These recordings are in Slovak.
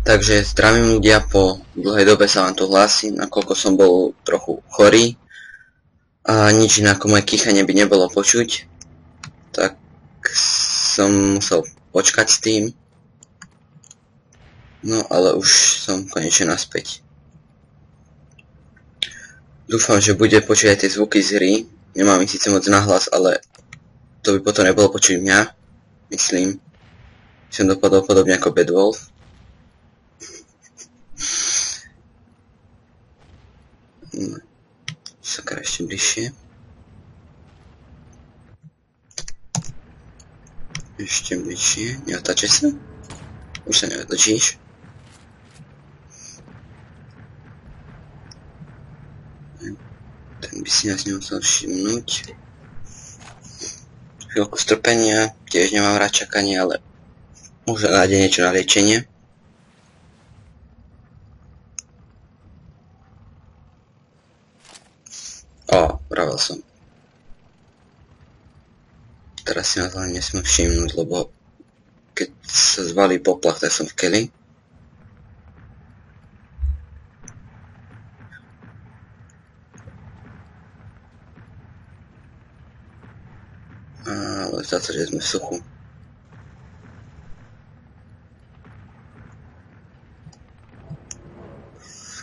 Takže zdravím ľudia, po dlhej dobe sa vám tu hlásim, nakoľko som bol trochu chorý a nič iné ako moje kýchanie by nebolo počuť, tak som musel počkať s tým. No ale už som konečne naspäť. Dúfam, že bude počuť aj tie zvuky z hry. Nemám ich síce moc nahlas, ale to by potom nebolo počuť mňa, myslím. Som dopadol podobne ako Bad Wolf. No, sakra, ešte bližšie. Ešte bližšie. Neotáčaj sa? Už sa neotočíš. Ten by si nás nemusel všimnúť. Chvíľku strpenia, tiež nemám rád čakanie, ale možno nájde niečo na liečenie. Vravel som. Teraz si nás len nesmiem všimnúť, lebo keď sa zvalí poplach, tak som v keli. Ale zdá sa, že sme v suchu.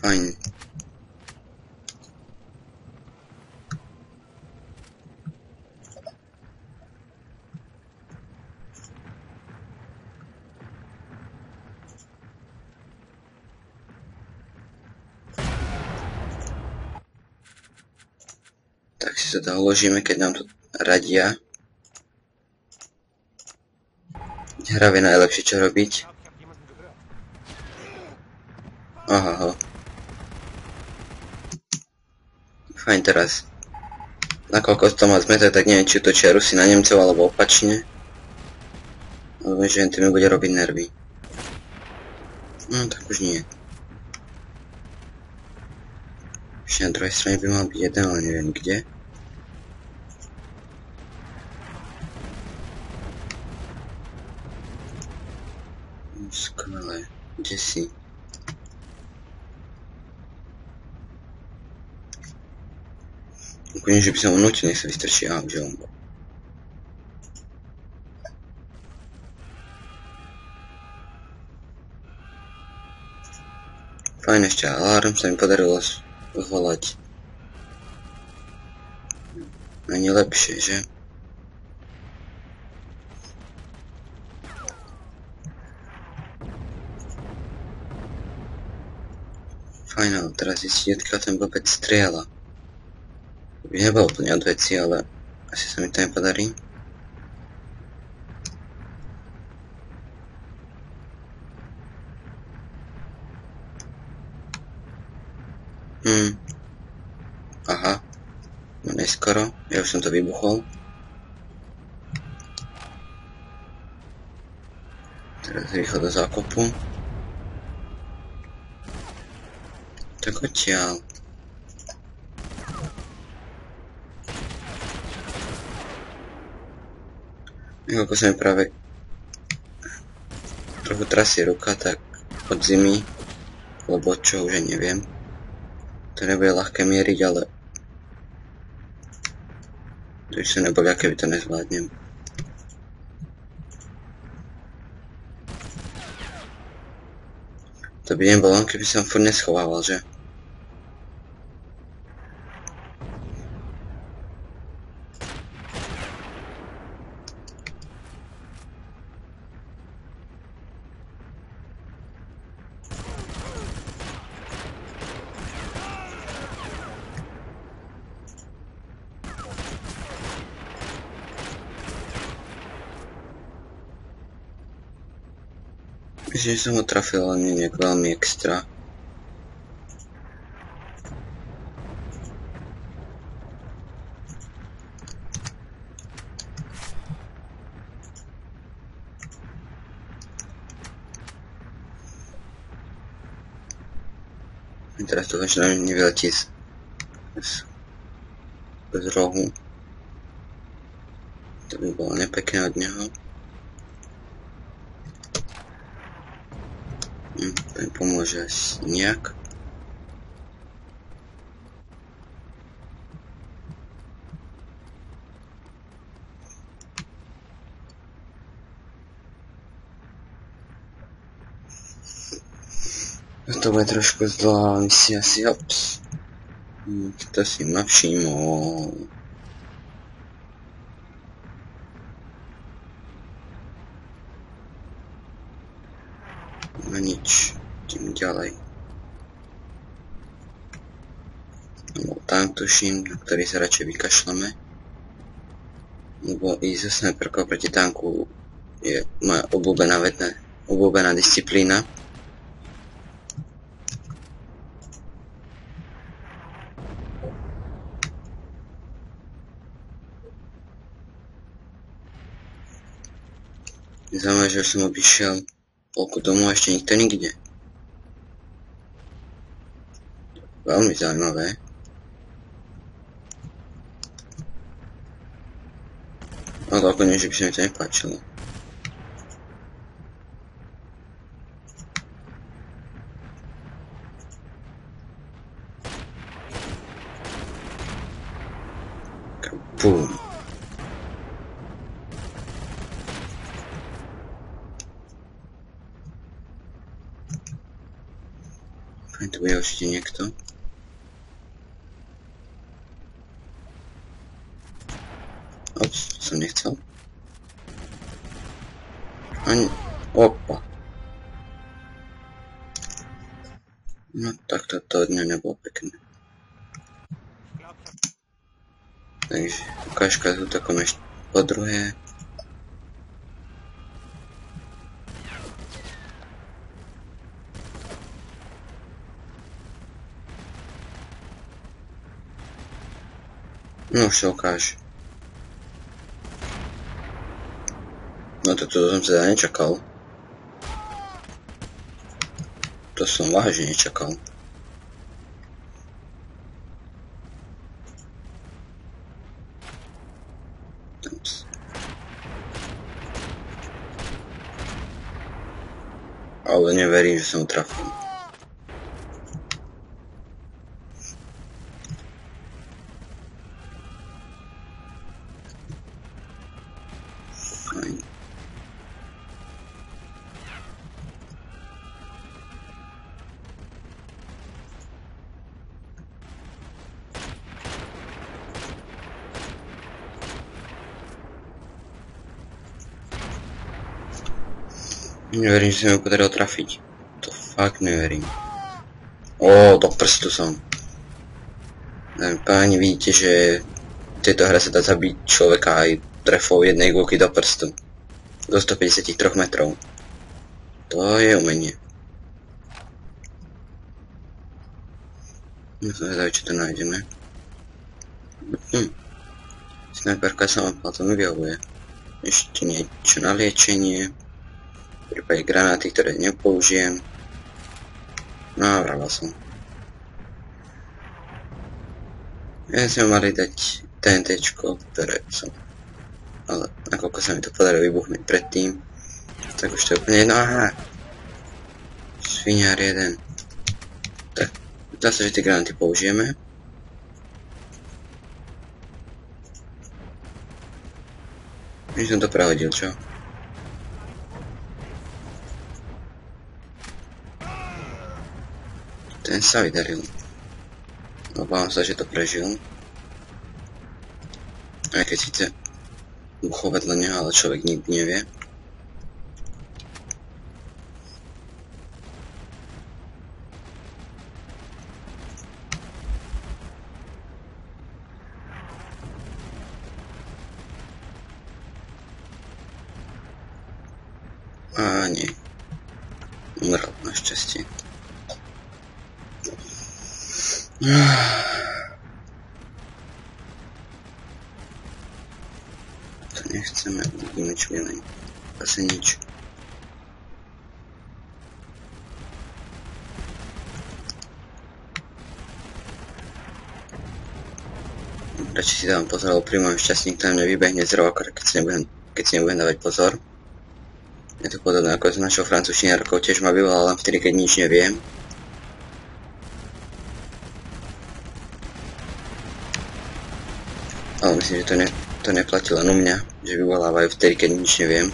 Fajn. Tak si to uložíme, keď nám to radia. Hra vie najlepšie čo robiť. Aha. Fajn teraz. Nakoľko to má zmetok, tak neviem, či to čiaru si na Nemcov alebo opačne. Alebo že to mi bude robiť nervy. No tak už nie. Ešte na druhej strane by mal byť jeden, ale neviem kde. Skvelé. Kde si? Úplne, že by som ho nutil, nech sa vystrčí. Už je vonku. Fajn, ešte alarm sa mi podarilo zvolať. Ani lepšie, že? Fajn, ale teraz zistiť, odkiaľ ten blbec strieľa. By nebol úplne od veci, ale asi sa mi to nepodarí. Aha. No neskoro. Ja už som to vybuchol. Teraz rýchlo do zákopu. Tak odtiaľ. Ako sa mi práve trochu trasie ruka, tak od zimy, lebo čo už neviem. To nebude ľahké mieriť, ale to už sa neboli, aké by to nezvládnem. To by nebolo, keby som furt neschovával, že? Myslím, že som ho trafil, ale nie nejak veľmi extra. Teraz to začína nevyletí z rohu. To by bolo nepekné od neho. To mi pomôže asi nejak. To bude trošku zdlá misia si, ops. To si ma všimol. No nič, idem ďalej. Bol tank, tuším, na ktorý sa radšej vykašľame. Lebo ísť so snajperkou proti tanku je moja obľúbená disciplína. Zaujímavé, že už som obišiel polku domu a ešte nikto nikde. Veľmi zaujímavé. Ale ako nie, že by sa mi to nepáčilo. Bum. Tu bude určite niekto. Ops, to som nechcel. Ani... Opa. No tak toto od mňa nebolo pekné. Takže ukážka s útokom ešte po druhé. No už sa ukáže. No toto som sa nečakal. To som vážne nečakal. Ale neverím, že som trafil. Fajn. Neverím, že sa mi podarilo trafiť. To fakt neverím. Do prstu som. Páni, vidíte, že v tejto hre sa dá zabiť človeka aj trefou jednej gulky do prstu. Do 153 metrov. To je umenie. No som zvedavý, čo to nájdeme. Snajperka sa vám potom vyhovuje. Ešte niečo na liečenie. V prípade granáty, ktoré nepoužijem. No, vraval som. Ja sme mali dať TNTčko, ktoré som... Ale nakoľko sa mi to podarilo vybuchnúť predtým, tak už to je úplne jedno. Aha! Sviniar jeden. Tak, zdá sa, že tie granáty použijeme. Už som to prehodil, čo? Ten sa vydaril. Obávam sa, že to prežil. Aj keď síce bucho vedľa neho, ale človek nikdy nevie. A nie. Umrel našťastie. To nechceme, uvidíme, čo bude. Asi nič. Radšej si dávam pozor, lebo pri môjom šťastník tam mne vybehne z rohu, keď si nebudem dávať pozor. Je to podobné ako s našou francúzštinárkou, tiež ma vyvolala len vtedy, keď nič neviem. Ale myslím, že to neplatí len u mňa, že vyvolávajú vtedy, keď nič neviem.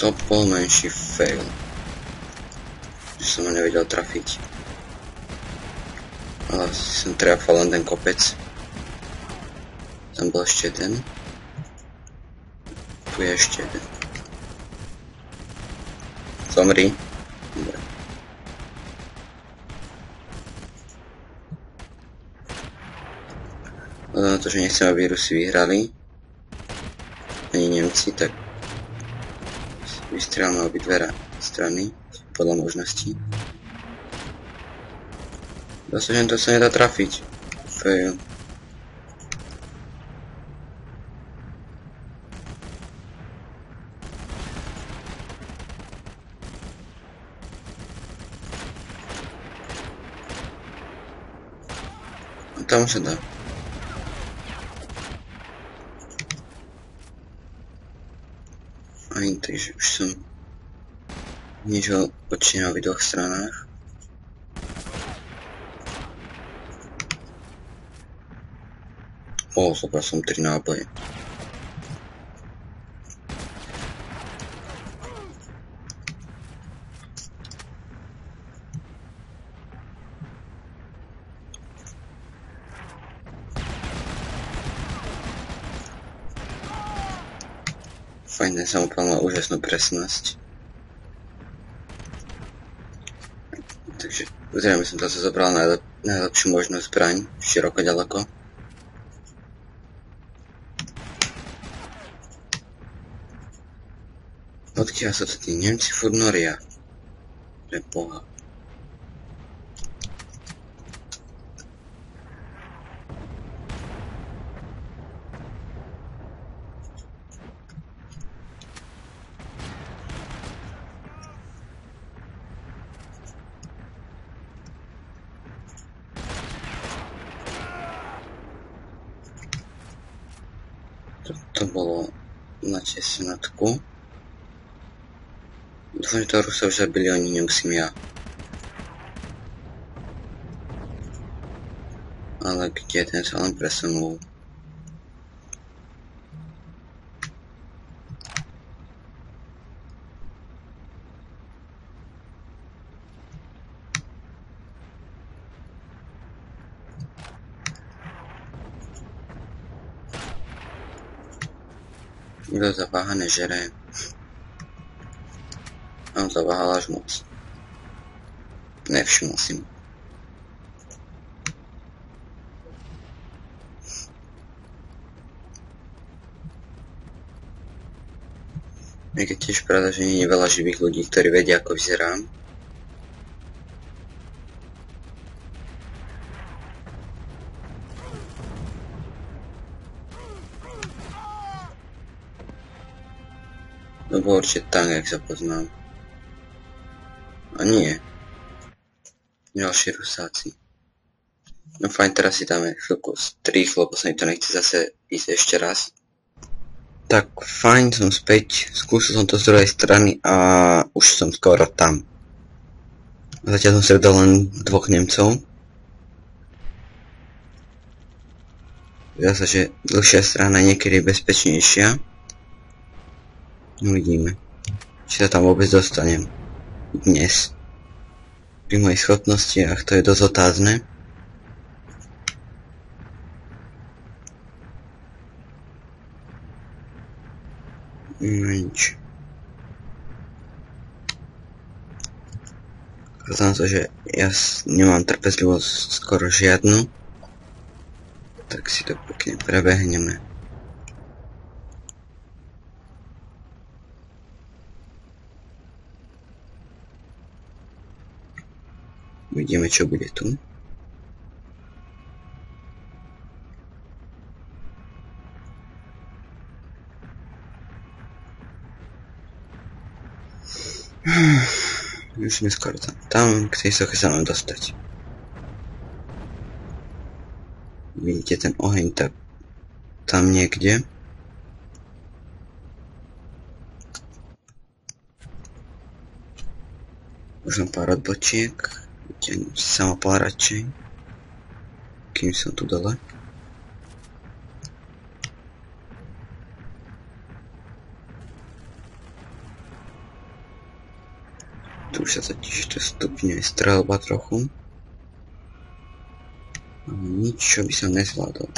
To bol menší fail. Že som ho nevedel trafiť. Ale som trafal len ten kopec. Tam bol ešte jeden. Tu je ešte jeden. Zomri. Dobre. Vzhľadom na to, že nechcem, aby Rusi vyhrali, ani Nemci, tak vystrieľame obidve strany podľa možností. Zase, to sa nedá trafiť. Fail. A tam sa dá. Aj, takže už som nič odčinil v dvoch stranách. Zobral som 3 náboje. Fajn, ten samopal má úžasnú presnosť. Takže zrejme som zase zobral najlepšiu možnú zbraň, široko ďaleko. Odkiaľ sa to tí Nemci furt noria? Pre Boha. To bolo na tesnatku. Dúfam, že toho Rusa už zabili, oni nemusím ja. Ale kde ten sa len presunul? Kto zaváha nežere. On zaváhal až moc. Nevšimol si mu. Je keď tiež pravda, že nie je veľa živých ľudí, ktorí vedia, ako vyzerám. To bol určite tank, jak sa poznám. A nie. Ďalší Rusáci. No fajn, teraz si dáme chvíľku rýchlo, lebo sa mi to nechce zase ísť ešte raz. Tak fajn, som späť. Skúsil som to z druhej strany a už som skoro tam. Zatiaľ som stredol len 2 Nemcov. Zdá sa, že dlhšia strana je niekedy bezpečnejšia. Uvidíme, či sa tam vôbec dostanem dnes. Pri mojich schopnostiach to je dosť otázne. Nič. Znamená to, že ja nemám trpezlivosť skoro žiadnu. Tak si to pekne prebehneme. Uvidíme, čo bude tu. Musíme skoro tam k tej soche sa mám dostať. Vidíte ten oheň, tak tam niekde. Možno pár odbočiek, kde samopal radšej, kým som tu dole. Tu už sa totiž to stupňuje strelba trochu. Ale nič, čo by som nezvládol.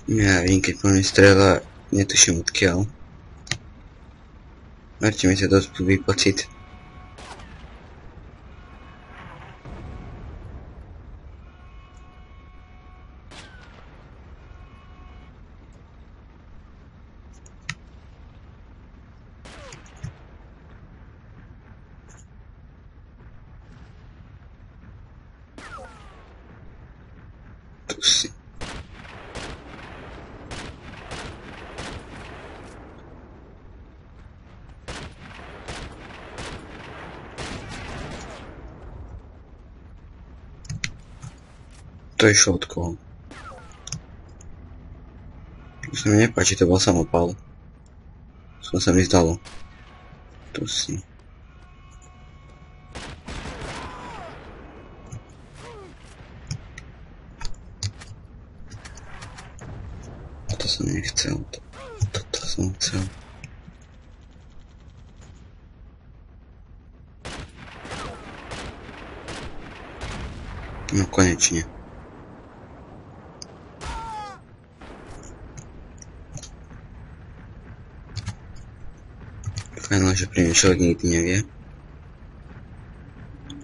Ja vím, keď po mne strela, netuším odkiaľ. Verte mi sa dosť blbý pocit. Tu si. To išlo od koho? To sa mi nepáči, to bol samopal. To sa mi zdalo. Tu si. To som nechcel. Toto som chcel. No konečne. Fajn, že pri mne človek nikdy nevie.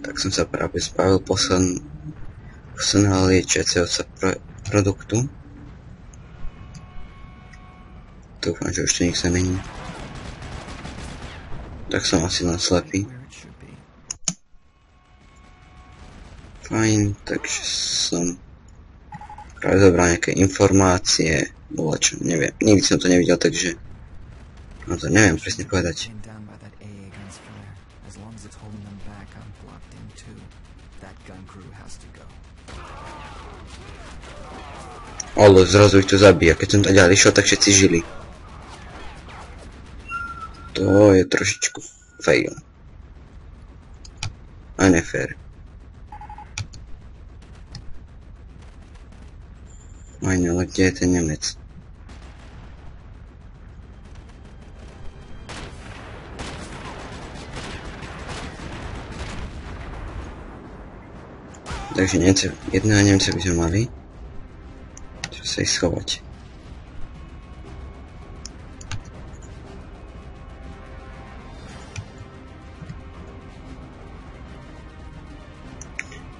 Tak som sa práve zbavil posledného liečiaceho sa produktu. Dúfam, že už to nikto není. Tak som asi len slepý. Fajn, takže som práve zobral nejaké informácie. Bolo čo, neviem, nikdy som to nevidel, takže no to neviem presne povedať. Ale zrazu ich to zabíja, keď som to ďalej išiel, tak všetci žili. To je trošičku fail. A nefér. Aj no, ale kde je ten Nemec? Takže jedného Nemca by sme mali. Čo sa ich schovať.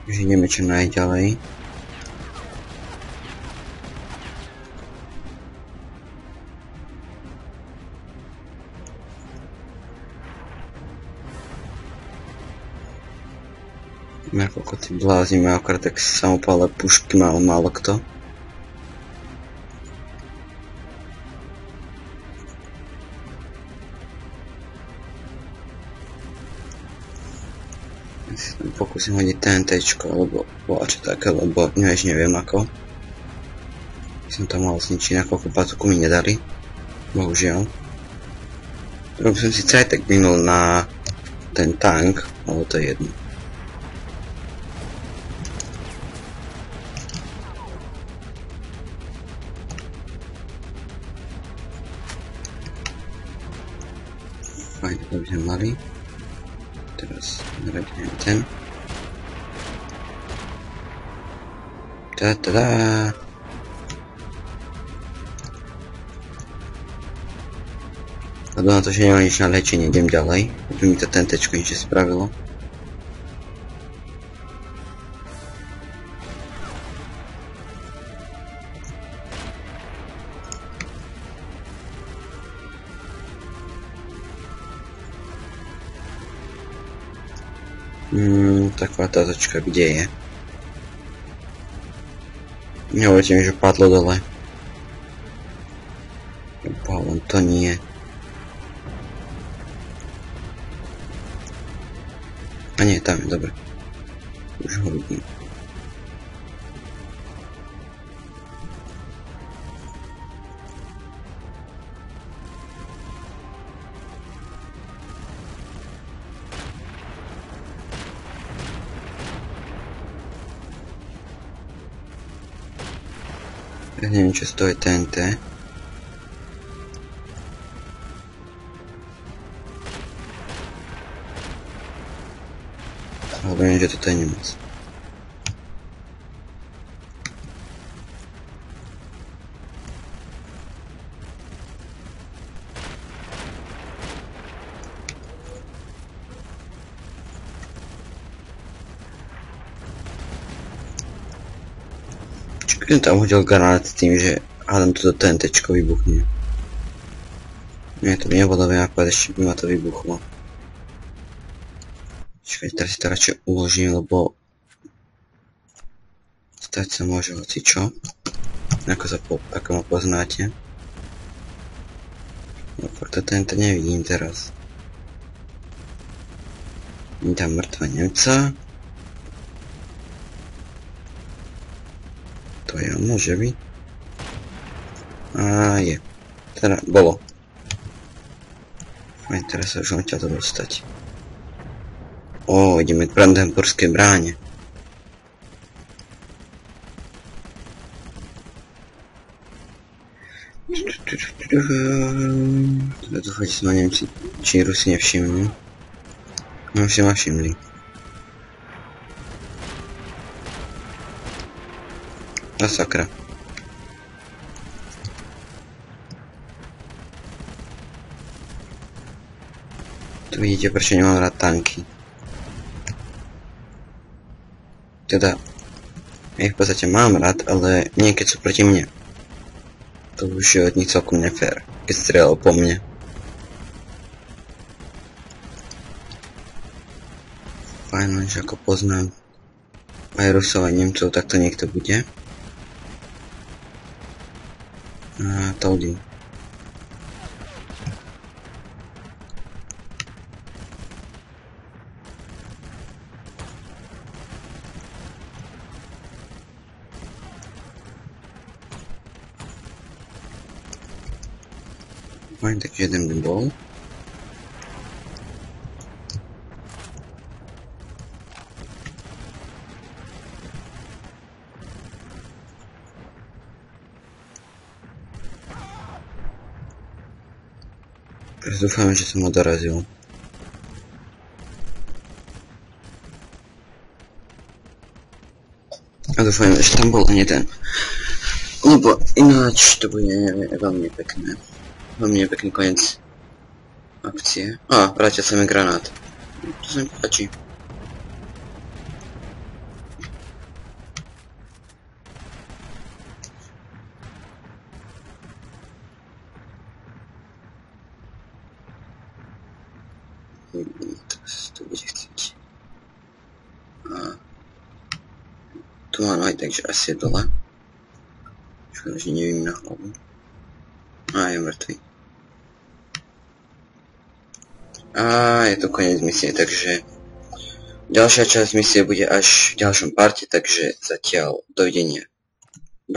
Takže ideme čo najďalej. Koľko tí blázni majú, akorát tak samopále pušky mal málo kto. Ja si tam pokúsim hodiť TNTčko, alebo čo také, lebo než neviem ako. Som tam mal zničiť, nakoľko bazuku mi nedali. Bohužiaľ. Druhý som si tak minul na ten tank, ale to je jedno. Fajn, to by sme mali. Teraz naradíme ten. Tada! Vzhľadom na to, že nemám nič na liečenie, idem ďalej. Aby mi to tentečko nič spravilo. Taková tátočka, kde je? Nehovorte mi, že padlo dole. Len to nie. A nie, tam je, dobre. Už ho vidím. Ja neviem, čo z toho je TNT. Ale viem, že toto je nemoc. Keď tam hodil granát s tým, že hádam toto TNTčko vybuchne. Nie, to by nebolo veľa, ešte by ma to vybuchlo. Čakaj, teraz si to radšej uložím, lebo stať sa môže hocičo. Ako ma poznáte. No fakt to TNT nevidím teraz. Je tam mŕtva Nemca. To je on, môže byť. A je. Teda, bolo. Fajn, teraz sa už len ťa to dostať. Ó, ideme k Brandenburskej bráne. Teda dúfajte sa ma Nemci, či Rusi nevšimnú. No už si ma všimli. A sakra. Tu vidíte, prečo nemám rád tanky. Teda, ja ich v podstate mám rád, ale nie keď sú proti mne. To už je od nich celkom nefér, keď strieľal po mne. Fajn, že ako poznám aj Rusov, aj Nemcov, tak to niekto bude. A Taudy. Fajn, takže jeden by bol. Teraz dúfam, že som ho dorazil. A dúfam, že tam bol len jeden. Lebo ináč to bude veľmi pekné. Veľmi pekný koniec akcie. Á, vrátil sa mi granát. To sa mi páči. Teraz to bude chcieť. A tu mám aj takže asi je dole. Škoda, že nevím na hlavu. A je mŕtvý. A je to koniec misie, takže ďalšia časť misie bude až v ďalšom parte, takže zatiaľ dovidenia.